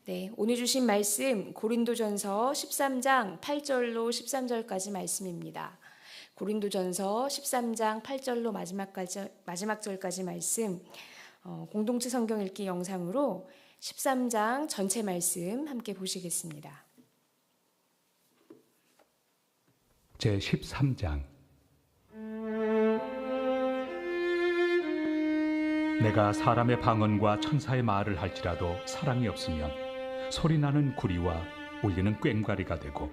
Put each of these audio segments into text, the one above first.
네, 오늘 주신 말씀 고린도전서 13장 8절로 13절까지 말씀입니다. 고린도전서 13장 8절로 마지막 절까지 말씀, 공동체 성경 읽기 영상으로 13장 전체 말씀 함께 보시겠습니다. 제 13장. 내가 사람의 방언과 천사의 말을 할지라도 사랑이 없으면 소리나는 구리와 울리는 꽹과리가 되고,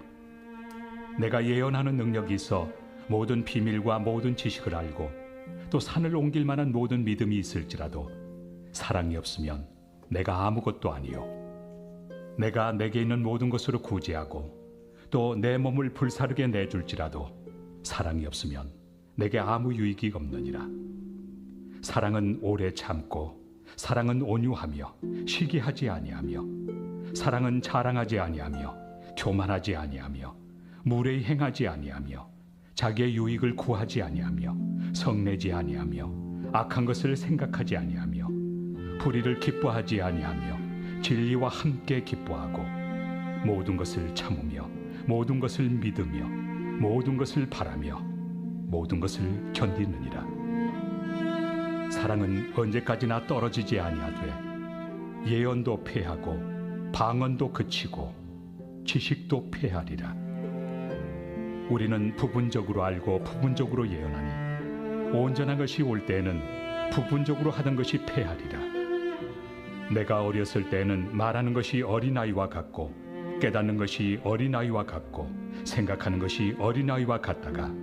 내가 예언하는 능력이 있어 모든 비밀과 모든 지식을 알고 또 산을 옮길 만한 모든 믿음이 있을지라도 사랑이 없으면 내가 아무것도 아니요. 내가 내게 있는 모든 것으로 구제하고 또 내 몸을 불사르게 내줄지라도 사랑이 없으면 내게 아무 유익이 없느니라. 사랑은 오래 참고, 사랑은 온유하며 시기하지 아니하며, 사랑은 자랑하지 아니하며 교만하지 아니하며 무례히 행하지 아니하며 자기의 유익을 구하지 아니하며 성내지 아니하며 악한 것을 생각하지 아니하며 불의를 기뻐하지 아니하며 진리와 함께 기뻐하고 모든 것을 참으며 모든 것을 믿으며 모든 것을 바라며 모든 것을 견디느니라. 사랑은 언제까지나 떨어지지 아니하되 예언도 패하고 방언도 그치고 지식도 패하리라. 우리는 부분적으로 알고 부분적으로 예언하니 온전한 것이 올 때에는 부분적으로 하던 것이 패하리라. 내가 어렸을 때에는 말하는 것이 어린아이와 같고 깨닫는 것이 어린아이와 같고 생각하는 것이 어린아이와 같다가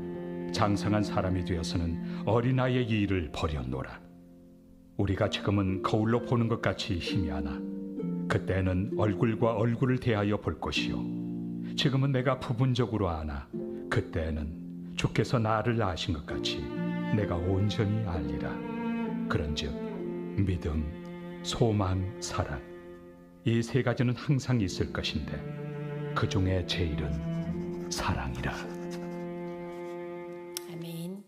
장성한 사람이 되어서는 어린아이의 일을 버렸노라. 우리가 지금은 거울로 보는 것 같이 희미하나 그때는 얼굴과 얼굴을 대하여 볼 것이요, 지금은 내가 부분적으로 아나 그때는 주께서 나를 아신 것 같이 내가 온전히 알리라. 그런즉 믿음, 소망, 사랑, 이 세 가지는 항상 있을 것인데 그 중에 제일은 사랑이라. 아멘.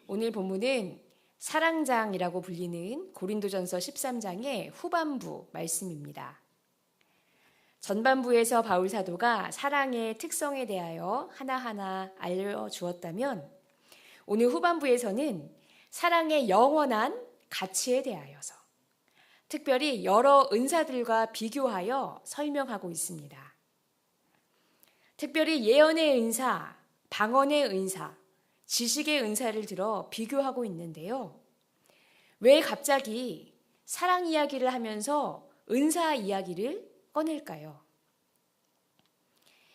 오늘 본문은 사랑장이라고 불리는 고린도전서 13장의 후반부 말씀입니다. 전반부에서 바울 사도가 사랑의 특성에 대하여 하나하나 알려주었다면, 오늘 후반부에서는 사랑의 영원한 가치에 대하여서 특별히 여러 은사들과 비교하여 설명하고 있습니다. 특별히 예언의 은사, 방언의 은사, 지식의 은사를 들어 비교하고 있는데요. 왜 갑자기 사랑 이야기를 하면서 은사 이야기를 꺼낼까요?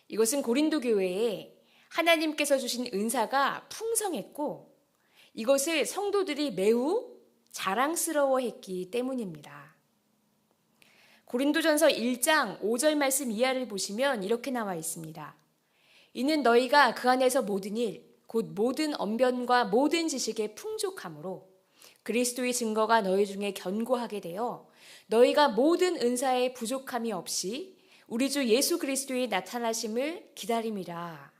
이것은 고린도 교회에 하나님께서 주신 은사가 풍성했고 이것을 성도들이 매우 자랑스러워했기 때문입니다. 고린도전서 1장 5절 말씀 이하를 보시면 이렇게 나와 있습니다. 이는 너희가 그 안에서 모든 일, 곧 모든 언변과 모든 지식에 풍족함으로 그리스도의 증거가 너희 중에 견고하게 되어 너희가 모든 은사에 부족함이 없이 우리 주 예수 그리스도의 나타나심을 기다림이라.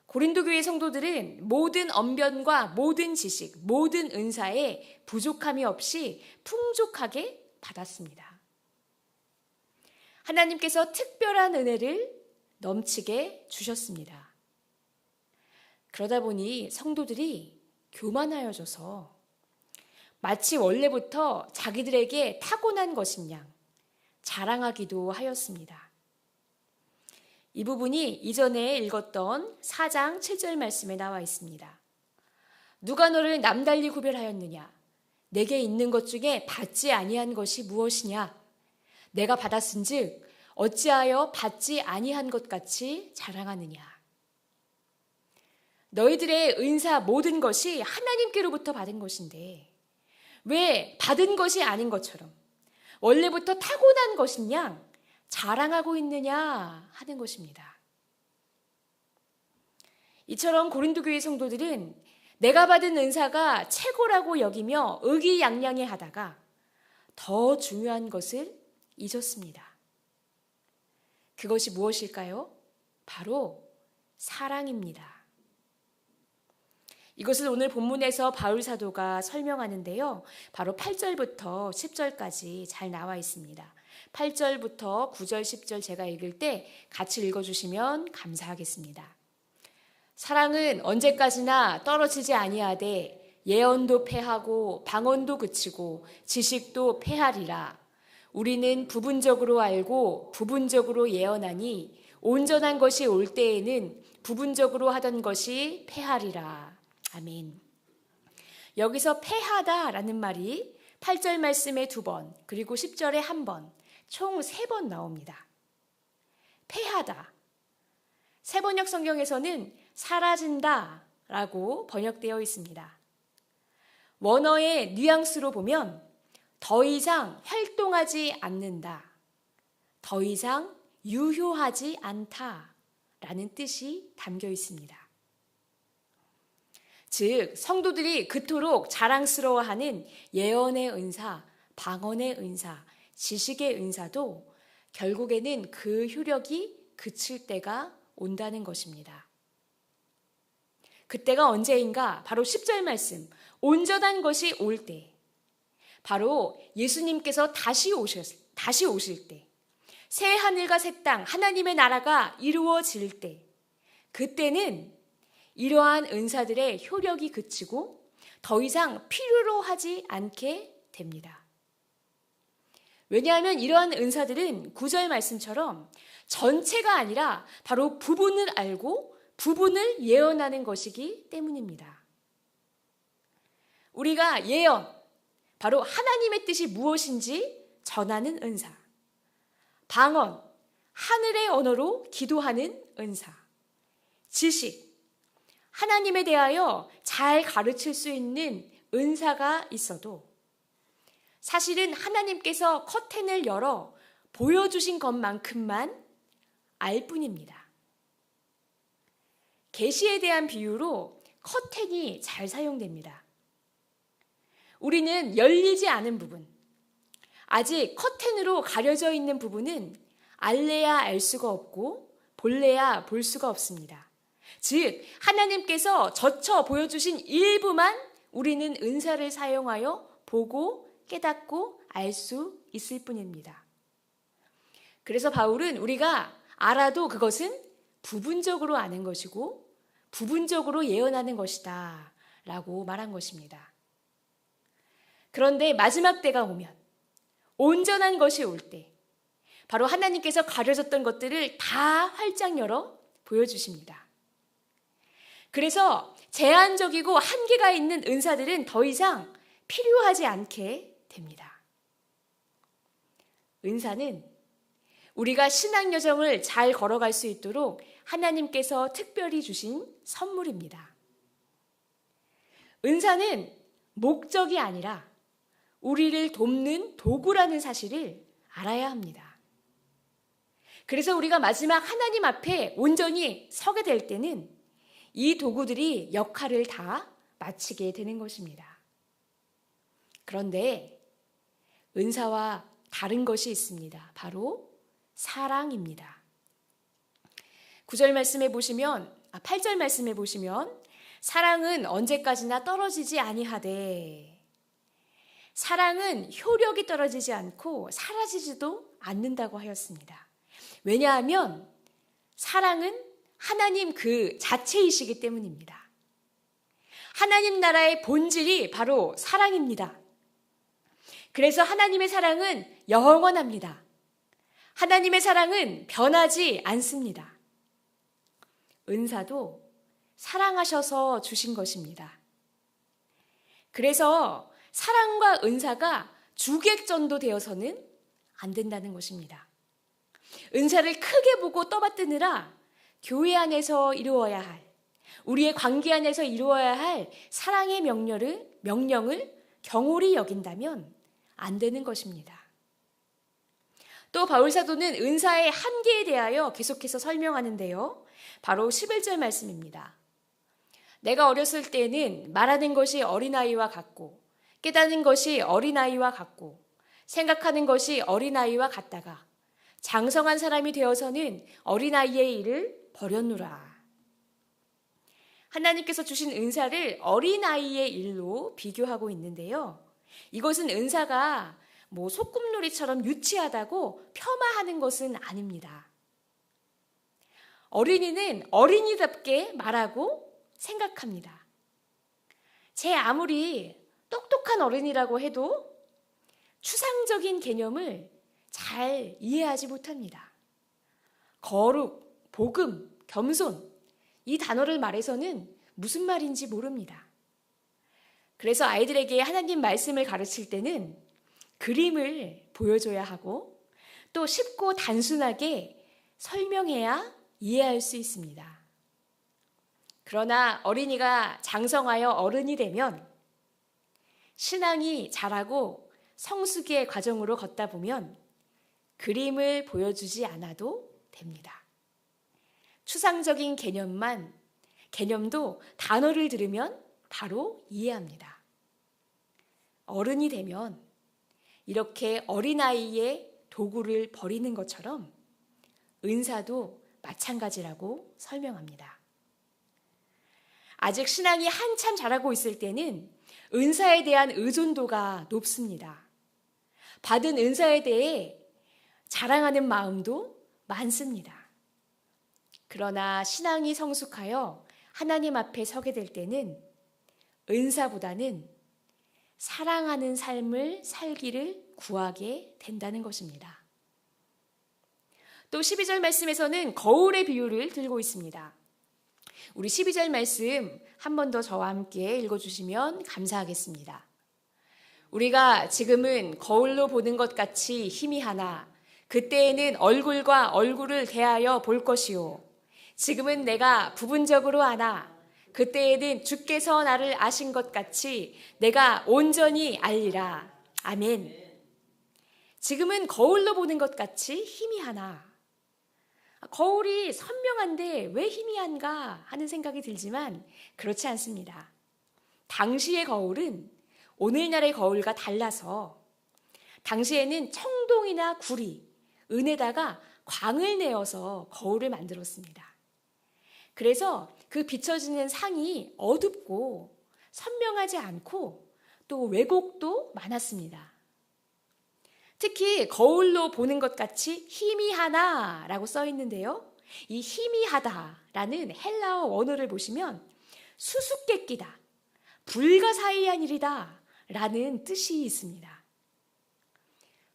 고린도 교회 성도들은 모든 언변과 모든 지식, 모든 은사에 부족함이 없이 풍족하게 받았습니다. 하나님께서 특별한 은혜를 넘치게 주셨습니다. 그러다 보니 성도들이 교만하여져서 마치 원래부터 자기들에게 타고난 것인 양 자랑하기도 하였습니다. 이 부분이 이전에 읽었던 4장 7절 말씀에 나와 있습니다. 누가 너를 남달리 구별하였느냐? 내게 있는 것 중에 받지 아니한 것이 무엇이냐? 내가 받았은즉 어찌하여 받지 아니한 것 같이 자랑하느냐? 너희들의 은사 모든 것이 하나님께로부터 받은 것인데 왜 받은 것이 아닌 것처럼 원래부터 타고난 것인 양 자랑하고 있느냐 하는 것입니다. 이처럼 고린도 교회 성도들은 내가 받은 은사가 최고라고 여기며 의기양양해 하다가 더 중요한 것을 잊었습니다. 그것이 무엇일까요? 바로 사랑입니다. 이것을 오늘 본문에서 바울 사도가 설명하는데요. 바로 8절부터 10절까지 잘 나와 있습니다. 8절부터 9절, 10절 제가 읽을 때 같이 읽어주시면 감사하겠습니다. 사랑은 언제까지나 떨어지지 아니하되 예언도 패하고 방언도 그치고 지식도 패하리라. 우리는 부분적으로 알고 부분적으로 예언하니 온전한 것이 올 때에는 부분적으로 하던 것이 패하리라. 아멘. 여기서 패하다라는 말이 8절 말씀에 2번, 그리고 10절에 1번, 총 3번 나옵니다. 패하다. 새번역 성경에서는 사라진다라고 번역되어 있습니다. 원어의 뉘앙스로 보면 더 이상 활동하지 않는다, 더 이상 유효하지 않다라는 뜻이 담겨 있습니다. 즉, 성도들이 그토록 자랑스러워하는 예언의 은사, 방언의 은사, 지식의 은사도 결국에는 그 효력이 그칠 때가 온다는 것입니다. 그때가 언제인가? 바로 10절 말씀, 온전한 것이 올 때, 바로 예수님께서 다시 오실 때, 새 하늘과 새 땅, 하나님의 나라가 이루어질 때, 그때는 이러한 은사들의 효력이 그치고 더 이상 필요로 하지 않게 됩니다. 왜냐하면 이러한 은사들은 9절 말씀처럼 전체가 아니라 바로 부분을 알고 부분을 예언하는 것이기 때문입니다. 우리가 예언, 바로 하나님의 뜻이 무엇인지 전하는 은사, 방언, 하늘의 언어로 기도하는 은사, 지식, 하나님에 대하여 잘 가르칠 수 있는 은사가 있어도 사실은 하나님께서 커튼을 열어 보여주신 것만큼만 알 뿐입니다. 계시에 대한 비유로 커튼이 잘 사용됩니다. 우리는 열리지 않은 부분, 아직 커튼으로 가려져 있는 부분은 알래야 알 수가 없고 볼래야 볼 수가 없습니다. 즉, 하나님께서 젖혀 보여주신 일부만 우리는 은사를 사용하여 보고 깨닫고 알 수 있을 뿐입니다. 그래서 바울은 우리가 알아도 그것은 부분적으로 아는 것이고 부분적으로 예언하는 것이다 라고 말한 것입니다. 그런데 마지막 때가 오면, 온전한 것이 올 때, 바로 하나님께서 가려졌던 것들을 다 활짝 열어 보여주십니다. 그래서 제한적이고 한계가 있는 은사들은 더 이상 필요하지 않게 됩니다. 은사는 우리가 신앙 여정을 잘 걸어갈 수 있도록 하나님께서 특별히 주신 선물입니다. 은사는 목적이 아니라 우리를 돕는 도구라는 사실을 알아야 합니다. 그래서 우리가 마지막 하나님 앞에 온전히 서게 될 때는 이 도구들이 역할을 다 마치게 되는 것입니다. 그런데 은사와 다른 것이 있습니다. 바로 사랑입니다. 9절 말씀에 보시면, 8절 말씀에 보시면 사랑은 언제까지나 떨어지지 아니하되, 사랑은 효력이 떨어지지 않고 사라지지도 않는다고 하였습니다. 왜냐하면 사랑은 하나님 그 자체이시기 때문입니다. 하나님 나라의 본질이 바로 사랑입니다. 그래서 하나님의 사랑은 영원합니다. 하나님의 사랑은 변하지 않습니다. 은사도 사랑하셔서 주신 것입니다. 그래서 사랑과 은사가 주객전도 되어서는 안 된다는 것입니다. 은사를 크게 보고 떠받드느라 교회 안에서 이루어야 할, 우리의 관계 안에서 이루어야 할 사랑의 명령을 경홀히 여긴다면 안 되는 것입니다. 또 바울 사도는 은사의 한계에 대하여 계속해서 설명하는데요. 바로 11절 말씀입니다. 내가 어렸을 때는 말하는 것이 어린아이와 같고 깨닫는 것이 어린아이와 같고 생각하는 것이 어린아이와 같다가 장성한 사람이 되어서는 어린아이의 일을 버렸노라. 하나님께서 주신 은사를 어린아이의 일로 비교하고 있는데요. 이것은 은사가 소꿉놀이처럼 유치하다고 폄하하는 것은 아닙니다. 어린이는 어린이답게 말하고 생각합니다. 제 아무리 똑똑한 어른이라고 해도 추상적인 개념을 잘 이해하지 못합니다. 거룩, 복음, 겸손, 이 단어를 말해서는 무슨 말인지 모릅니다. 그래서 아이들에게 하나님 말씀을 가르칠 때는 그림을 보여줘야 하고 또 쉽고 단순하게 설명해야 이해할 수 있습니다. 그러나 어린이가 장성하여 어른이 되면 신앙이 자라고 성숙의 과정으로 걷다 보면 그림을 보여주지 않아도 됩니다. 추상적인 개념도 단어를 들으면 바로 이해합니다. 어른이 되면 이렇게 어린아이의 도구를 버리는 것처럼 은사도 마찬가지라고 설명합니다. 아직 신앙이 한참 자라고 있을 때는 은사에 대한 의존도가 높습니다. 받은 은사에 대해 자랑하는 마음도 많습니다. 그러나 신앙이 성숙하여 하나님 앞에 서게 될 때는 은사보다는 사랑하는 삶을 살기를 구하게 된다는 것입니다. 또 12절 말씀에서는 거울의 비유를 들고 있습니다. 우리 12절 말씀 한 번 더 저와 함께 읽어주시면 감사하겠습니다. 우리가 지금은 거울로 보는 것 같이 희미하나 그때에는 얼굴과 얼굴을 대하여 볼 것이요. 지금은 내가 부분적으로 아나 그때에는 주께서 나를 아신 것 같이 내가 온전히 알리라. 아멘. 지금은 거울로 보는 것 같이 희미하나. 거울이 선명한데 왜 희미한가 하는 생각이 들지만 그렇지 않습니다. 당시의 거울은 오늘날의 거울과 달라서 당시에는 청동이나 구리, 은에다가 광을 내어서 거울을 만들었습니다. 그래서 그 비춰지는 상이 어둡고 선명하지 않고 또 왜곡도 많았습니다. 특히 거울로 보는 것 같이 희미하다라고 써 있는데요. 이 희미하다라는 헬라어 원어를 보시면 수수께끼다, 불가사의한 일이다 라는 뜻이 있습니다.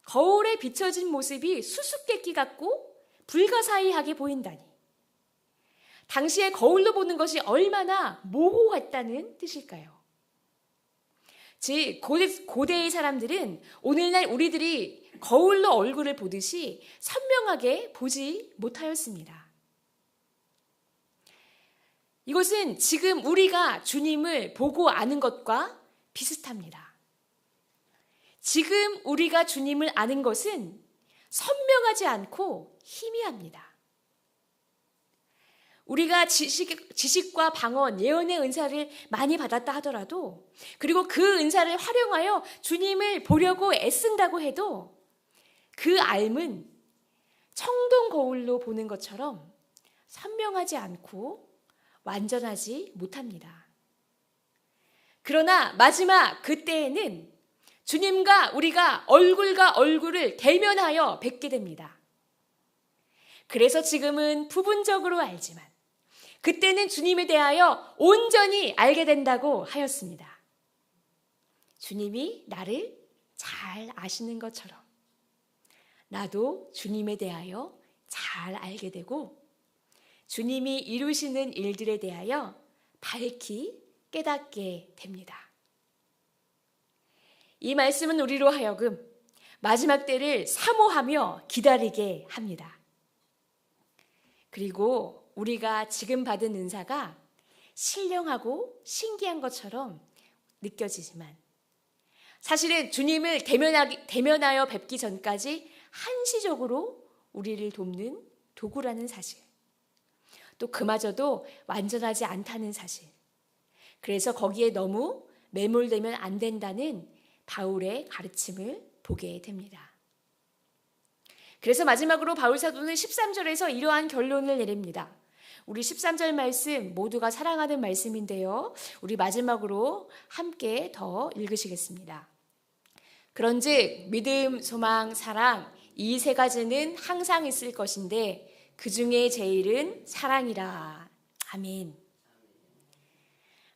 거울에 비춰진 모습이 수수께끼 같고 불가사의하게 보인다니. 당시에 거울로 보는 것이 얼마나 모호했다는 뜻일까요? 즉 고대의 사람들은 오늘날 우리들이 거울로 얼굴을 보듯이 선명하게 보지 못하였습니다. 이것은 지금 우리가 주님을 보고 아는 것과 비슷합니다. 지금 우리가 주님을 아는 것은 선명하지 않고 희미합니다. 우리가 지식과 방언, 예언의 은사를 많이 받았다 하더라도 그리고 그 은사를 활용하여 주님을 보려고 애쓴다고 해도 그 알은 청동 거울로 보는 것처럼 선명하지 않고 완전하지 못합니다. 그러나 마지막 그때에는 주님과 우리가 얼굴과 얼굴을 대면하여 뵙게 됩니다. 그래서 지금은 부분적으로 알지만 그때는 주님에 대하여 온전히 알게 된다고 하였습니다. 주님이 나를 잘 아시는 것처럼 나도 주님에 대하여 잘 알게 되고 주님이 이루시는 일들에 대하여 밝히 깨닫게 됩니다. 이 말씀은 우리로 하여금 마지막 때를 사모하며 기다리게 합니다. 그리고 우리가 지금 받은 은사가 신령하고 신기한 것처럼 느껴지지만 사실은 주님을 대면하여 뵙기 전까지 한시적으로 우리를 돕는 도구라는 사실, 또 그마저도 완전하지 않다는 사실, 그래서 거기에 너무 매몰되면 안 된다는 바울의 가르침을 보게 됩니다. 그래서 마지막으로 바울 사도는 13절에서 이러한 결론을 내립니다. 우리 13절 말씀 모두가 사랑하는 말씀인데요. 우리 마지막으로 함께 더 읽으시겠습니다. 그런즉 믿음, 소망, 사랑 이 세 가지는 항상 있을 것인데 그 중에 제일은 사랑이라. 아멘.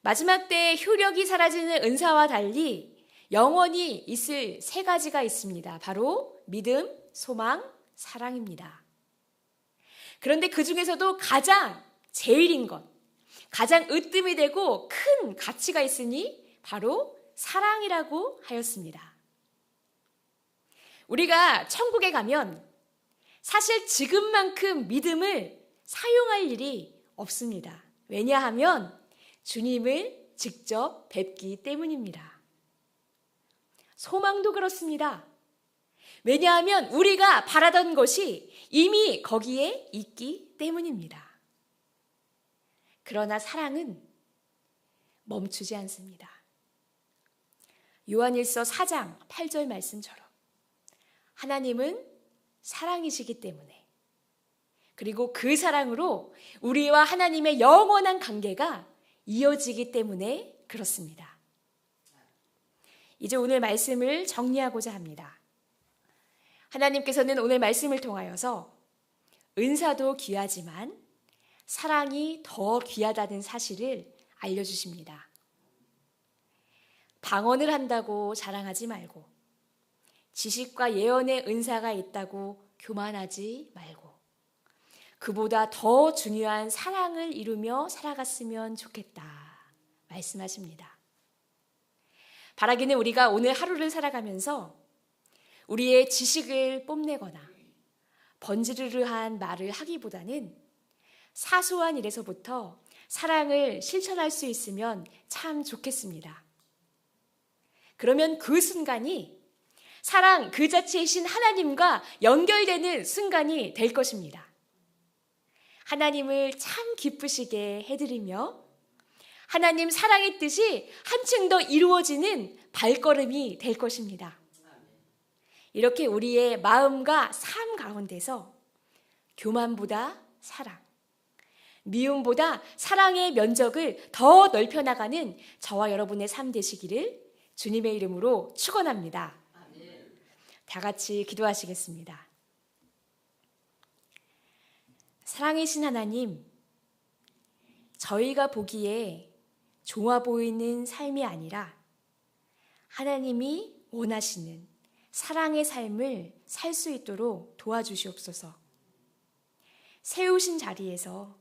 마지막 때 효력이 사라지는 은사와 달리 영원히 있을 세 가지가 있습니다. 바로 믿음, 소망, 사랑입니다. 그런데 그 중에서도 가장 제일인 것, 가장 으뜸이 되고 큰 가치가 있으니 바로 사랑이라고 하였습니다. 우리가 천국에 가면 사실 지금만큼 믿음을 사용할 일이 없습니다. 왜냐하면 주님을 직접 뵙기 때문입니다. 소망도 그렇습니다. 왜냐하면 우리가 바라던 것이 이미 거기에 있기 때문입니다. 그러나 사랑은 멈추지 않습니다. 요한일서 4장 8절 말씀처럼 하나님은 사랑이시기 때문에, 그리고 그 사랑으로 우리와 하나님의 영원한 관계가 이어지기 때문에 그렇습니다. 이제 오늘 말씀을 정리하고자 합니다. 하나님께서는 오늘 말씀을 통하여서 은사도 귀하지만 사랑이 더 귀하다는 사실을 알려주십니다. 방언을 한다고 자랑하지 말고, 지식과 예언의 은사가 있다고 교만하지 말고, 그보다 더 중요한 사랑을 이루며 살아갔으면 좋겠다 말씀하십니다. 바라기는 우리가 오늘 하루를 살아가면서 우리의 지식을 뽐내거나 번지르르한 말을 하기보다는 사소한 일에서부터 사랑을 실천할 수 있으면 참 좋겠습니다. 그러면 그 순간이 사랑 그 자체이신 하나님과 연결되는 순간이 될 것입니다. 하나님을 참 기쁘시게 해드리며 하나님 사랑의 뜻이 한층 더 이루어지는 발걸음이 될 것입니다. 이렇게 우리의 마음과 삶 가운데서 교만보다 사랑, 미움보다 사랑의 면적을 더 넓혀나가는 저와 여러분의 삶 되시기를 주님의 이름으로 축원합니다. 다 같이 기도하시겠습니다. 사랑이신 하나님, 저희가 보기에 좋아 보이는 삶이 아니라 하나님이 원하시는 사랑의 삶을 살 수 있도록 도와주시옵소서. 세우신 자리에서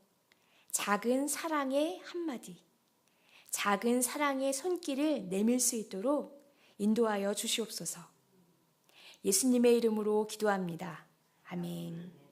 작은 사랑의 한마디, 작은 사랑의 손길을 내밀 수 있도록 인도하여 주시옵소서. 예수님의 이름으로 기도합니다. 아멘.